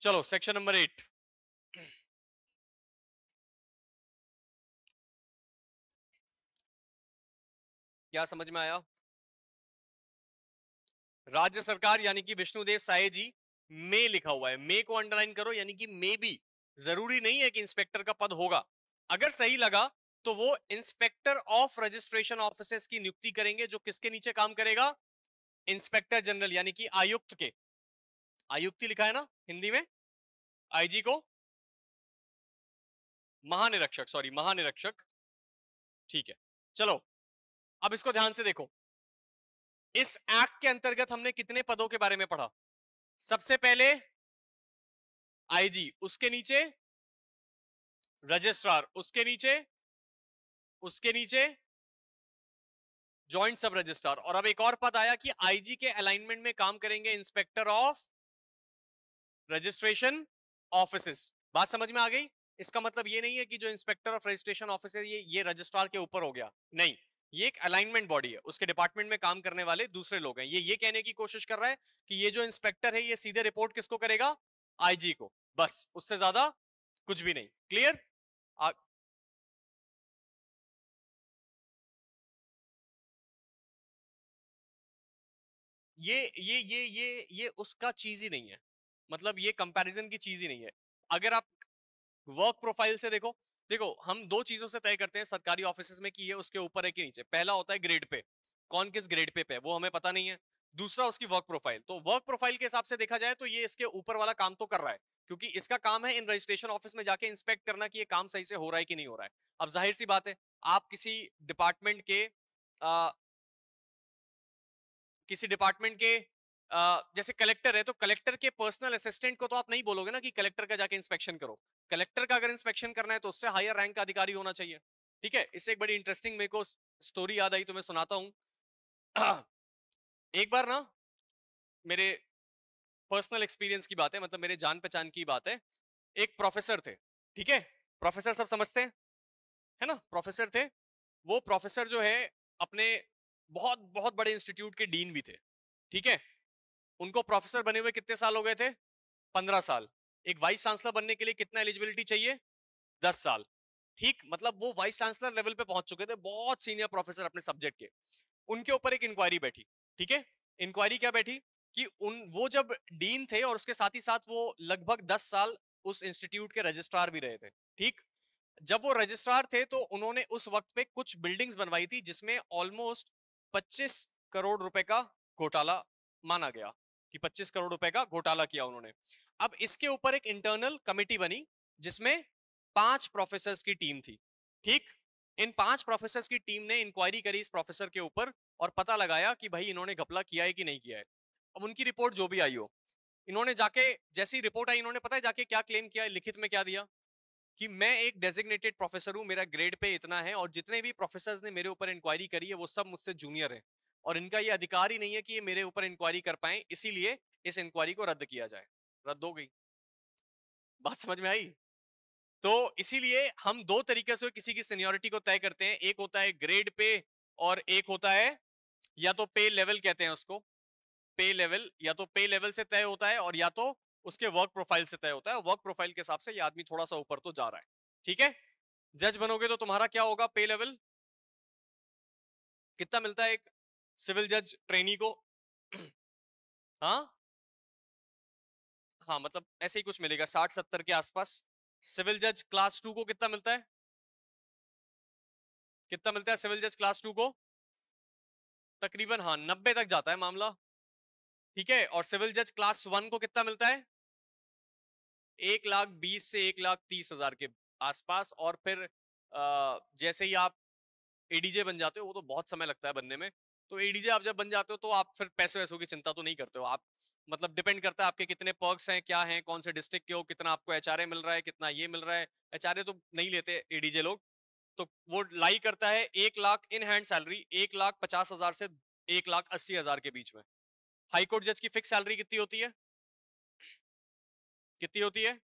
चलो section number 8। क्या समझ में आया? राज्य सरकार यानी कि विष्णुदेव साय जी, मे लिखा हुआ है, मे को अंडरलाइन करो, यानी कि मे भी जरूरी नहीं है कि इंस्पेक्टर का पद होगा। अगर सही लगा तो वो इंस्पेक्टर ऑफ रजिस्ट्रेशन ऑफिसर्स की नियुक्ति करेंगे, जो किसके नीचे काम करेगा? इंस्पेक्टर जनरल यानी कि आयुक्त के। आयुक्ति लिखा है ना हिंदी में, आईजी को महानिरीक्षक, सॉरी महानिरीक्षक। ठीक है, चलो अब इसको ध्यान से देखो। इस एक्ट के अंतर्गत हमने कितने पदों के बारे में पढ़ा? सबसे पहले आईजी, उसके नीचे रजिस्ट्रार, उसके नीचे जॉइंट सब रजिस्ट्रार, और अब एक और पद आया कि आईजी के अलाइनमेंट में काम करेंगे इंस्पेक्टर ऑफ रजिस्ट्रेशन ऑफिसेस। बात समझ में आ गई? इसका मतलब ये नहीं है कि जो इंस्पेक्टर ऑफ रजिस्ट्रेशन ऑफिस है ये रजिस्ट्रार के ऊपर हो गया, नहीं, ये एक अलाइनमेंट बॉडी है, उसके डिपार्टमेंट में काम करने वाले दूसरे लोग हैं। ये कहने की कोशिश कर रहा है कि ये जो इंस्पेक्टर है ये सीधे रिपोर्ट किसको करेगा? आईजी को, बस, उससे ज्यादा कुछ भी नहीं। क्लियर? ये उसका चीज ही नहीं है, मतलब ये कंपैरिजन की चीज ही नहीं है। अगर आप वर्क प्रोफाइल से देखो, देखो हम दो चीजों से तय करते हैं सरकारी ऑफिसेज में कि ये उसके ऊपर है कि नीचे। पहला होता है ग्रेड पे, कौन किस ग्रेड पे है वो हमें पता नहीं है। दूसरा उसकी वर्क प्रोफाइल, तो वर्क प्रोफाइल के हिसाब से देखा जाए तो ये इसके ऊपर वाला काम तो कर रहा है, क्योंकि इसका काम है इन रजिस्ट्रेशन ऑफिस में जाके इंस्पेक्ट करना कि ये काम सही से हो रहा है कि नहीं हो रहा है। अब जाहिर सी बात है, आप किसी डिपार्टमेंट के जैसे कलेक्टर है, तो कलेक्टर के पर्सनल असिस्टेंट को तो आप नहीं बोलोगे ना कि कलेक्टर का जाके इंस्पेक्शन करो। कलेक्टर का अगर इंस्पेक्शन करना है तो उससे हायर रैंक का अधिकारी होना चाहिए। ठीक है, इससे एक बड़ी इंटरेस्टिंग मेरे को स्टोरी याद आई तो मैं सुनाता हूं। एक बार ना, मेरे पर्सनल एक्सपीरियंस की बात है, मतलब मेरे जान पहचान की बात है। एक प्रोफेसर थे, ठीक है, प्रोफेसर सब समझते हैं, है ना, प्रोफेसर थे। वो प्रोफेसर जो है अपने बहुत बहुत बड़े इंस्टीट्यूट के डीन भी थे। ठीक है, उनको प्रोफेसर बने हुए कितने साल हो गए थे? 15 साल। एक वाइस चांसलर बनने के लिए कितना एलिजिबिलिटी चाहिए? 10 साल। ठीक, मतलब वो वाइस चांसलर लेवल पे पहुंच चुके थे, बहुत सीनियर प्रोफेसर अपने सब्जेक्ट के। उनके ऊपर एक इंक्वायरी बैठी। ठीक है, इंक्वायरी क्या बैठी कि वो जब डीन थे और उसके साथ ही साथ वो लगभग 10 साल उस इंस्टीट्यूट के रजिस्ट्रार भी रहे थे। ठीक, जब वो रजिस्ट्रार थे तो उन्होंने उस वक्त पे कुछ बिल्डिंग्स बनवाई थी जिसमें ऑलमोस्ट 25 करोड़ रुपए का घोटाला माना गया, कि 25 करोड़ रुपए का घोटाला किया उन्होंने। अब इसके ऊपर एक इंटरनल कमेटी बनी जिसमें 5 प्रोफेसर की टीम थी। ठीक, इन 5 प्रोफेसर की टीम ने इंक्वायरी करी इस प्रोफेसर के ऊपर और पता लगाया कि भाई इन्होंने घपला किया है कि नहीं किया है। अब उनकी रिपोर्ट जो भी आई हो, इन्होंने जाके, जैसी रिपोर्ट आई, इन्होंने पता है जाके क्या क्लेम किया, लिखित में क्या दिया कि मैं एक डेजिग्नेटेड प्रोफेसर हूं, मेरा ग्रेड पे इतना है, और जितने भी प्रोफेसर ने मेरे ऊपर इंक्वायरी करी है वो सब मुझसे जूनियर है, और इनका ये अधिकार ही नहीं है कि ये मेरे ऊपर इंक्वायरी कर पाए, इसीलिए इस इंक्वायरी को रद्द किया जाए। रद्द हो गई। बात समझ में आई? तो इसीलिए हम दो तरीके से किसी की सीनियोरिटी को तय करते हैं, एक होता है ग्रेड पे और एक होता है या तो पे लेवल कहते हैं उसको, पे लेवल, या तो पे लेवल से तय होता है और या तो उसके वर्क प्रोफाइल से तय होता है। वर्क प्रोफाइल के हिसाब से ये आदमी थोड़ा सा ऊपर तो जा रहा है। ठीक है, जज बनोगे तो तुम्हारा क्या होगा पे लेवल? कितना मिलता है एक सिविल जज ट्रेनी को? हाँ, हाँ, मतलब ऐसे ही कुछ मिलेगा, 60-70 के आसपास। सिविल जज क्लास 2 को कितना मिलता है? कितना मिलता है सिविल जज क्लास 2 को? तकरीबन हाँ 90 तक जाता है मामला। ठीक है, और सिविल जज क्लास 1 को कितना मिलता है? 1,20,000 से 1,30,000 के आसपास। और फिर जैसे ही आप एडीजे बन जाते हो, वो तो बहुत समय लगता है बनने में, तो एडीजे आप जब बन जाते हो तो आप फिर पैसे वैसों की चिंता तो नहीं करते हो आप, मतलब डिपेंड करता है आपके कितने पर्क्स हैं, क्या हैं, कौन से डिस्ट्रिक्ट के हो, कितना आपको एचआरए मिल रहा है, कितना ये मिल रहा है। एचआरए तो नहीं लेते एडीजे लोग, तो वो लाई करता है 1 लाख इन हैंड सैलरी, 1,50,000 से 1,80,000 के बीच में। हाईकोर्ट जज की फिक्स सैलरी कितनी होती है? कितनी होती है?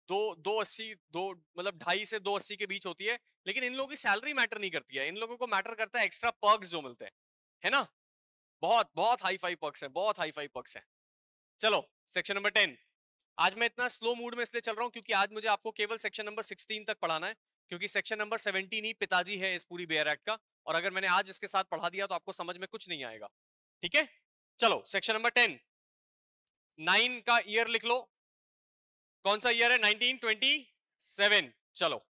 280, दो मतलब 2.5 से 280 के बीच होती है। लेकिन इन लोगों की सैलरी मैटर नहीं करती है, इन लोगों को मैटर करता है एक्स्ट्रा पर्क्स जो मिलते हैं, है ना। बहुत बहुत हाई फाई पर्क्स हैं, बहुत हाई फाई पर्क्स हैं। चलो सेक्शन नंबर 10। आज मैं इतना स्लो मूड में इसलिए चल रहा हूं क्योंकि आज मुझे आपको केवल सेक्शन नंबर 16 तक पढ़ाना है, क्योंकि सेक्शन नंबर 17 ही पिताजी है इस पूरी बेयर एक्ट का, और अगर मैंने आज इसके साथ पढ़ा दिया तो आपको समझ में कुछ नहीं आएगा। ठीक है, चलो सेक्शन नंबर 10। 9 का ईयर लिख लो, कौन सा ईयर है? 1927। चलो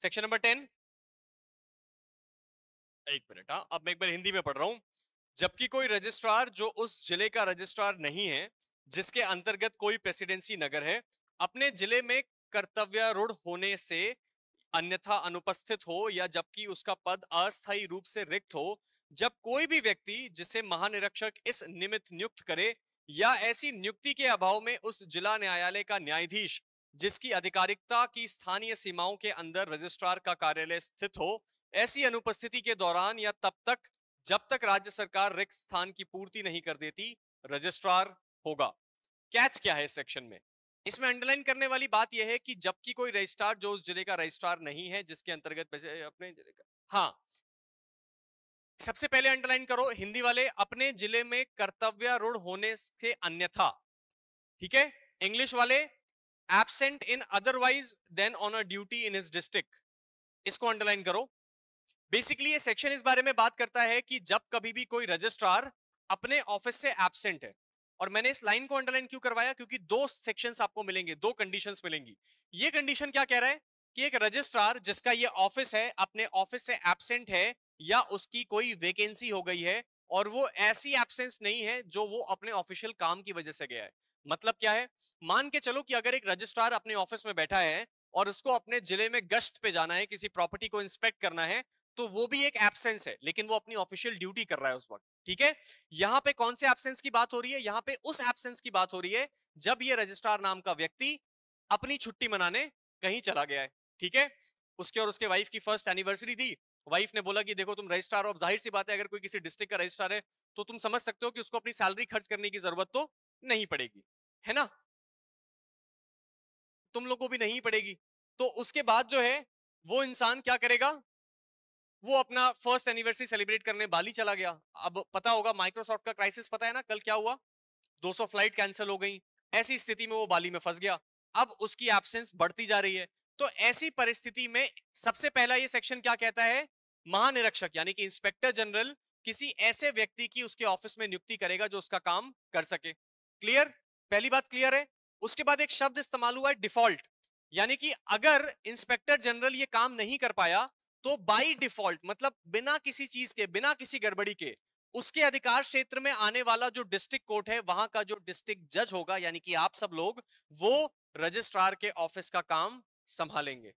सेक्शन नंबर 10। एक मिनट, हाँ अब मैं एक बार हिंदी में पढ़ रहा हूं। जबकि कोई रजिस्ट्रार जो उस जिले का रजिस्ट्रार नहीं है जिसके अंतर्गत कोई प्रेसिडेंसी नगर है, अपने जिले में कर्तव्यारूढ़ होने से अन्यथा अनुपस्थित हो या जबकि उसका पद अस्थायी रूप से रिक्त हो, जब कोई भी व्यक्ति जिसे महानिरीक्षक इस निमित्त नियुक्त करे या ऐसी नियुक्ति के अभाव में उस जिला न्यायालय का न्यायाधीश जिसकी आधिकारिकता की स्थानीय सीमाओं के अंदर रजिस्ट्रार का कार्यालय स्थित हो, ऐसी अनुपस्थिति के दौरान या तब तक जब तक राज्य सरकार रिक्त स्थान की पूर्ति नहीं कर देती, रजिस्ट्रार होगा। कैच क्या है इस सेक्शन में? इसमें अंडरलाइन करने वाली बात यह है कि जबकि कोई रजिस्ट्रार जो उस जिले का रजिस्ट्रार नहीं है जिसके अंतर्गत अपने जिले का, हाँ सबसे पहले अंडरलाइन करो हिंदी वाले, अपने जिले में कर्तव्यारूढ़ होने से अन्यथा। ठीक है, इंग्लिश वाले absent in otherwise then on a duty in his district, इसको अंडरलाइन करो। बेसिकली ये सेक्शन इस बारे में बात करता है कि जब कभी भी कोई रजिस्ट्रार अपने ऑफिस से एब्सेंट है, और मैंने इस लाइन को अंडरलाइन क्यों करवाया, क्योंकि दो सेक्शंस आपको मिलेंगे, दो कंडीशंस मिलेंगी। ये कंडीशन क्या कह रहा है कि एक रजिस्ट्रार जिसका ये ऑफिस है अपने ऑफिस से एब्सेंट है या उसकी कोई वेकेंसी हो गई है, और वो ऐसी एब्सेंस नहीं है जो वो अपने ऑफिशियल काम की वजह से गया है। मतलब क्या है, मान के चलो कि अगर एक रजिस्ट्रार अपने ऑफिस में बैठा है और उसको अपने जिले में गश्त पे जाना है, किसी प्रॉपर्टी को इंस्पेक्ट करना है, तो वो भी एक एब्सेंस है लेकिन वो अपनी ऑफिशियल ड्यूटी कर रहा है उस वक्त। ठीक है, यहां पे कौन से एब्सेंस की बात हो रही है? यहां पे उस एब्सेंस की बात हो रही है जब ये रजिस्ट्रार नाम का व्यक्ति अपनी छुट्टी मनाने कहीं चला गया है। ठीक है, उसके और उसके वाइफ की फर्स्ट एनिवर्सरी थी, वाइफ ने बोला कि देखो तुम रजिस्ट्रार हो, अब जाहिर सी बात है अगर कोई किसी डिस्ट्रिक्ट का रजिस्ट्रार है तो तुम समझ सकते हो कि उसको अपनी सैलरी खर्च करने की जरूरत तो नहीं पड़ेगी, है ना? तुम लोग को भी नहीं पड़ेगी। तो उसके बाद जो है वो इंसान क्या करेगा, वो अपना फर्स्ट एनिवर्सरी सेलिब्रेट करने बाली चला गया। अब पता होगा माइक्रोसॉफ्ट का क्राइसिस, पता है ना कल क्या हुआ, 200 फ्लाइट कैंसिल हो गई। ऐसी स्थिति में वो बाली में फंस गया, अब उसकी एब्सेंस बढ़ती जा रही है। तो ऐसी परिस्थिति में सबसे पहला ये सेक्शन क्या कहता है, महानिरीक्षक यानी कि इंस्पेक्टर जनरल किसी ऐसे व्यक्ति की उसके ऑफिस में नियुक्ति करेगा जो उसका काम कर सके। क्लियर? पहली बात क्लियर है। उसके बाद एक शब्द इस्तेमाल हुआ है डिफॉल्ट, यानी कि अगर इंस्पेक्टर जनरल ये काम नहीं कर पाया तो बाई डिफॉल्ट, मतलब बिना किसी चीज के, बिना किसी गड़बड़ी के, उसके अधिकार क्षेत्र में आने वाला जो डिस्ट्रिक्ट कोर्ट है वहां का जो डिस्ट्रिक्ट जज होगा, यानी कि आप सब लोग, वो रजिस्ट्रार के ऑफिस का काम संभालेंगे।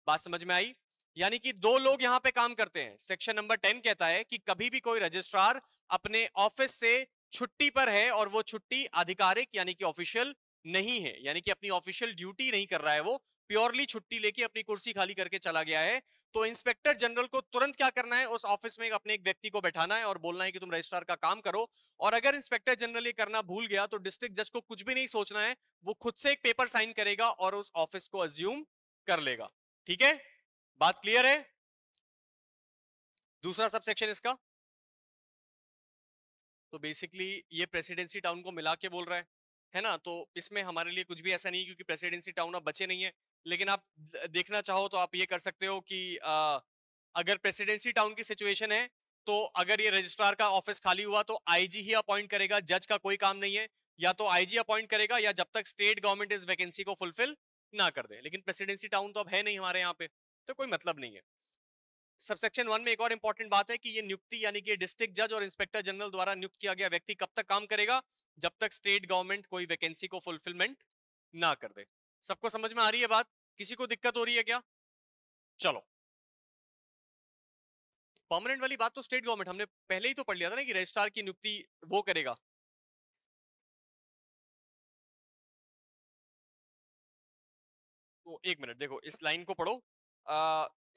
बात समझ में आई? यानी कि दो लोग यहां पे काम करते हैं। सेक्शन नंबर 10 कहता है कि कभी भी कोई रजिस्ट्रार अपने ऑफिस से छुट्टी पर है और वो छुट्टी आधिकारिक यानी कि ऑफिशियल नहीं है, यानी कि अपनी ऑफिशियल ड्यूटी नहीं कर रहा है, वो प्योरली छुट्टी लेके अपनी कुर्सी खाली करके चला गया है, तो इंस्पेक्टर जनरल को तुरंत क्या करना है, उस ऑफिस में अपने एक व्यक्ति को बैठाना है और बोलना है कि तुम रजिस्ट्रार का काम करो। और अगर इंस्पेक्टर जनरल ये करना भूल गया तो डिस्ट्रिक्ट जज को कुछ भी नहीं सोचना है, वो खुद से एक पेपर साइन करेगा और उस ऑफिस को अज्यूम कर लेगा। ठीक है, बात क्लियर है? दूसरा सब सेक्शन इसका, तो बेसिकली ये प्रेसिडेंसी टाउन को मिला के बोल रहा है ना? तो इसमें हमारे लिए कुछ भी ऐसा नहीं क्योंकि प्रेसिडेंसी टाउन अब बचे नहीं है। लेकिन आप देखना चाहो तो आप ये कर सकते हो कि अगर प्रेसिडेंसी टाउन की सिचुएशन है तो अगर ये रजिस्ट्रार का ऑफिस खाली हुआ तो आईजी ही अपॉइंट करेगा, जज का कोई काम नहीं है। या तो आईजी अपॉइंट करेगा या जब तक स्टेट गवर्नमेंट इस वैकेंसी को फुलफिल ना कर दे। लेकिन प्रेसिडेंसी टाउन तो अब है नहीं हमारे यहाँ पे, तो कोई मतलब नहीं है। सबसेक्शन 1 में एक और इंपॉर्टेंट बात है कि ये नियुक्ति यानी कि डिस्ट्रिक्ट जज और इंस्पेक्टर जनरल द्वारा नियुक्त किया गया व्यक्ति कब तक काम करेगा, जब तक स्टेट गवर्नमेंट कोई वैकेंसी को फुलफिलमेंट ना कर दे। सबको समझ में आ रही है बात? किसी को दिक्कत हो रही है क्या? चलो, परमानेंट वाली बात तो स्टेट गवर्नमेंट हमने पहले ही तो पढ़ लिया था ना कि रजिस्ट्रार की नियुक्ति वो करेगा। तो एक मिनट देखो, इस लाइन को पढ़ो,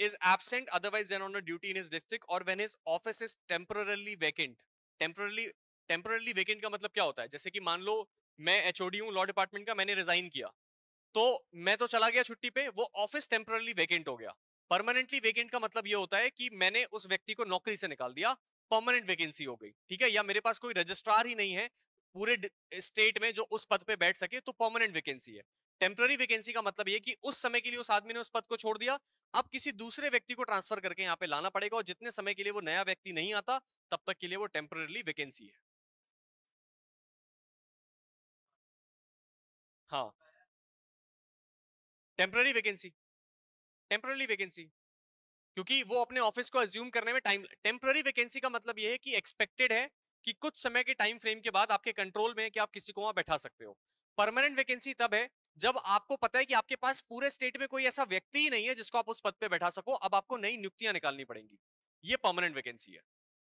is absent otherwise then on duty in his district और when his office is temporarily vacant. Temporarily temporarily vacant का मतलब क्या होता है? जैसे कि मान लो मैं एचओडी हूं लॉ डिपार्टमेंट का, मैंने रिजाइन किया, तो मैं तो चला गया छुट्टी पे, वो ऑफिस टेम्पररली वैकेंट हो गया। परमानेंटली वैकेंट का मतलब ये होता है कि मैंने उस व्यक्ति को नौकरी से निकाल दिया, परमानेंट वैकेंसी हो गई। ठीक है, या मेरे पास कोई रजिस्ट्रार ही नहीं है, पूरे स्टेट में जो उस पद पे बैठ सके, तो परमानेंट वैकेंसी है। टेम्पररी वैकेंसी का मतलब ये कि उस समय के लिए उस आदमी ने उस पद को छोड़ दिया, अब किसी दूसरे व्यक्ति को ट्रांसफर करके यहाँ पे लाना पड़ेगा, और जितने समय के लिए वो नया व्यक्ति नहीं आता तब तक के लिए वो टेम्पररी वैकेंसी है। हाँ, टेम्पररी वैकेंसी, टेम्पररी वैकेंसी, क्योंकि वो अपने ऑफिस को अज्यूम करने में टाइम। टेम्पररी वैकेंसी का मतलब ये है कि एक्सपेक्टेड है कि कुछ समय के टाइम फ्रेम के बाद आपके कंट्रोल में है कि आप किसी को वहां बैठा सकते हो। परमानेंट वैकेंसी तब है जब आपको पता है कि आपके पास पूरे स्टेट में कोई ऐसा व्यक्ति ही नहीं है जिसको आप उस पद पे बैठा सको, अब आपको नई नियुक्तियां निकालनी पड़ेंगी। ये परमानेंट वैकेंसी है।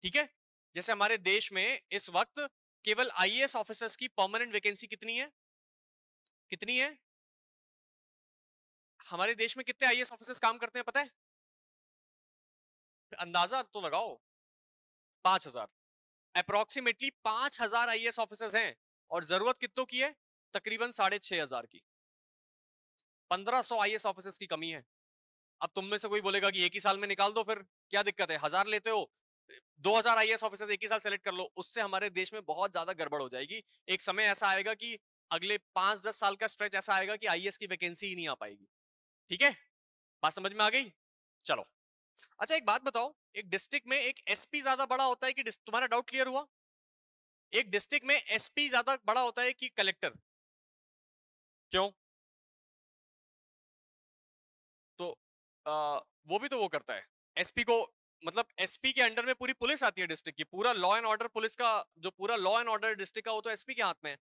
ठीक है, जैसे हमारे देश में इस वक्त केवल आईएएस ऑफिसर्स की परमानेंट वैकेंसी कितनी है? कितनी है? हमारे देश में कितने आईएएस ऑफिसर्स काम करते हैं पता है? अंदाजा तो लगाओ। 5,000। अप्रोक्सीमेटली 5,000 आईएएस ऑफिसर्स हैं, और जरूरत कितनों की है? तकरीबन 6,500 की। 1,500 आईएएस ऑफिसर्स की कमी है। अब तुम में से कोई बोलेगा कि एक ही साल में निकाल दो, फिर क्या दिक्कत है? 1,000 लेते हो, 2,000 आईएएस ऑफिसर्स एक ही साल सेलेक्ट कर लो, उससे हमारे देश में बहुत ज्यादा गड़बड़ हो जाएगी। एक समय ऐसा आएगा कि अगले 5-10 साल का स्ट्रेच ऐसा आएगा कि आईएएस की वैकेंसी ही नहीं आ पाएगी। ठीक है, बात समझ में आ गई? चलो, अच्छा एक बात बताओ, एक डिस्ट्रिक्ट में एक एसपी ज्यादा बड़ा होता है कि तुम्हारा डाउट क्लियर हुआ? एक डिस्ट्रिक्ट में एसपी ज्यादा बड़ा होता है कि कलेक्टर? क्यों? तो वो भी तो वो करता है एसपी को, मतलब एसपी के अंडर में पूरी पुलिस आती है डिस्ट्रिक्ट की, पूरा लॉ एंड ऑर्डर पुलिस का, जो पूरा लॉ एंड ऑर्डर डिस्ट्रिक्ट का वो तो एसपी के हाथ में है।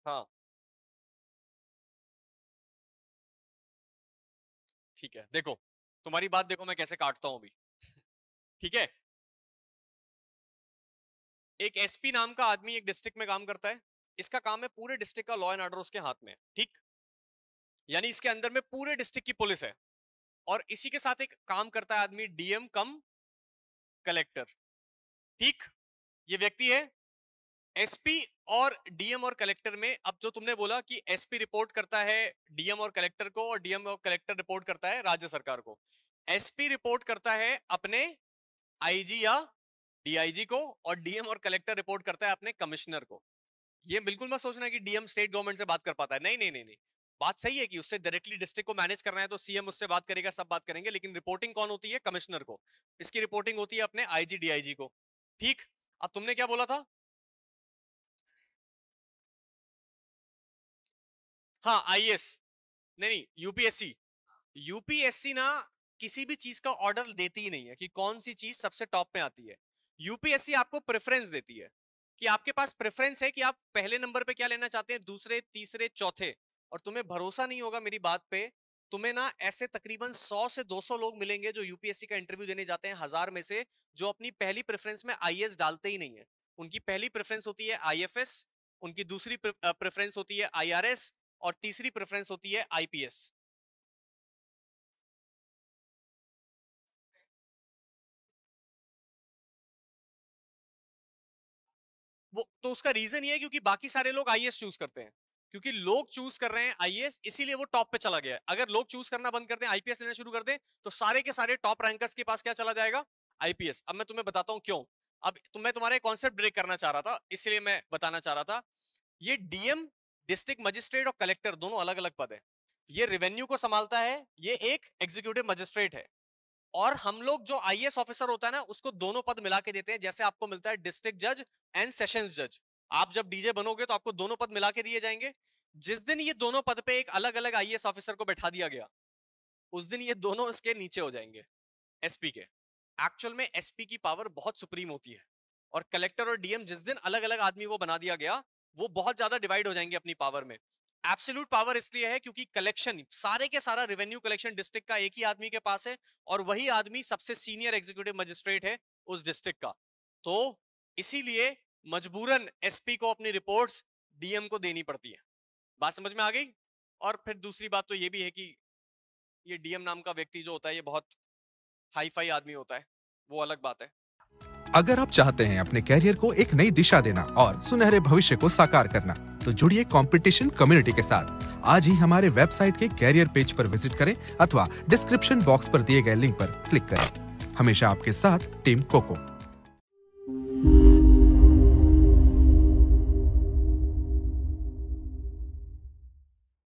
हाँ, ठीक है, देखो तुम्हारी बात देखो मैं कैसे काटता हूं अभी। ठीक है, एक एसपी नाम का आदमी एक डिस्ट्रिक्ट में काम करता है, इसका काम है पूरे डिस्ट्रिक्ट का लॉ एंड ऑर्डर उसके हाथ में है। ठीक, यानी इसके अंदर में पूरे डिस्ट्रिक्ट की पुलिस है, और इसी के साथ एक काम करता है आदमी डीएम कम कलेक्टर। ठीक, ये व्यक्ति है एसपी। और डीएम और कलेक्टर में, अब जो तुमने बोला कि एसपी रिपोर्ट करता है डीएम और कलेक्टर को, और डीएम और कलेक्टर रिपोर्ट करता है राज्य सरकार को, एसपी रिपोर्ट करता है अपने आईजी या डीआईजी को, और डीएम और कलेक्टर रिपोर्ट करता है अपने कमिश्नर को। ये बिल्कुल मत सोचना कि डीएम स्टेट गवर्नमेंट से बात कर पाता है, नहीं नहीं नहीं नहीं। बात सही है कि उससे डायरेक्टली डिस्ट्रिक्ट को मैनेज करना है तो सीएम उससे बात करेगा, सब बात करेंगे, लेकिन रिपोर्टिंग कौन होती है? कमिश्नर को। इसकी रिपोर्टिंग होती है अपने आईजी डीआईजी को। ठीक, अब तुमने क्या बोला था? हाँ, आईएएस, नहीं नहीं, यूपीएससी। यूपीएससी ना किसी भी चीज का ऑर्डर देती ही नहीं है कि कौन सी चीज सबसे टॉप में आती है। यूपीएससी आपको प्रेफरेंस देती है कि आपके पास प्रेफरेंस है कि आप पहले नंबर पे क्या लेना चाहते हैं, दूसरे, तीसरे, चौथे। और तुम्हें भरोसा नहीं होगा मेरी बात पे, तुम्हें ना ऐसे तकरीबन 100 से 200 लोग मिलेंगे जो यूपीएससी का इंटरव्यू देने जाते हैं 1,000 में से, जो अपनी पहली प्रेफरेंस में आईएएस डालते ही नहीं है। उनकी पहली प्रेफरेंस होती है आईएफएस, उनकी दूसरी प्रेफरेंस होती है आईआरएस, और तीसरी प्रेफरेंस होती है आईपीएस। वो तो उसका रीजन ये है क्योंकि बाकी सारे लोग आईएएस चूज करते हैं, क्योंकि लोग चूज कर रहे हैं आईएएस, इसीलिए वो टॉप पे चला गया है। अगर लोग चूज करना बंद कर दें, आईपीएस लेना शुरू कर दें, तो सारे के सारे टॉप रैंकर्स के पास क्या चला जाएगा? आईपीएस। अब मैं तुम्हें बताता हूं क्यों। अब मैं तुम्हारे कॉन्सेप्ट ब्रेक करना चाह रहा था, इसलिए मैं बताना चाह रहा था। ये डीएम, डिस्ट्रिक्ट मजिस्ट्रेट और कलेक्टर दोनों अलग अलग पद है। ये रेवेन्यू को संभालता है, ये एक एग्जीक्यूटिव मजिस्ट्रेट है। और हम लोग जो आईएएस ऑफिसर होता है ना, उसको दोनों पद मिला के देते हैं, जैसे आपको मिलता है डिस्ट्रिक्ट जज एंड सेशंस जज। आप जब डीजे बनोगे तो आपको दोनों पद मिला के दिए जाएंगे। जिस दिन ये दोनों पद पे एक अलग अलग आईएएस ऑफिसर को बैठा दिया गया, उस दिन ये दोनों इसके नीचे हो जाएंगे, एसपी के। एक्चुअल में एसपी की पावर बहुत सुप्रीम होती है, और कलेक्टर और डीएम जिस दिन अलग अलग आदमी को बना दिया गया, वो बहुत ज्यादा डिवाइड हो जाएंगे अपनी पावर में। एब्सोल्यूट पावर इसलिए है क्योंकि कलेक्शन, सारे के सारा रेवेन्यू कलेक्शन डिस्ट्रिक्ट का एक ही आदमी के पास है, और वही आदमी सबसे सीनियर एग्जीक्यूटिव मजिस्ट्रेट है उस डिस्ट्रिक्ट का। तो इसीलिए मजबूरन एसपी को अपनी रिपोर्ट्स डीएम को देनी पड़ती है। बात समझ में आ गई? और फिर दूसरी बात तो ये भी है कि ये डीएम नाम का व्यक्ति जो होता है, ये बहुत हाई फाई आदमी होता है, वो अलग बात है। अगर आप चाहते हैं अपने कैरियर को एक नई दिशा देना और सुनहरे भविष्य को साकार करना, तो जुड़िए कंपटीशन कम्युनिटी के साथ। आज ही हमारे वेबसाइट के कैरियर पेज पर विजिट करें अथवा डिस्क्रिप्शन बॉक्स पर दिए गए लिंक पर क्लिक करें। हमेशा आपके साथ टीम कोको।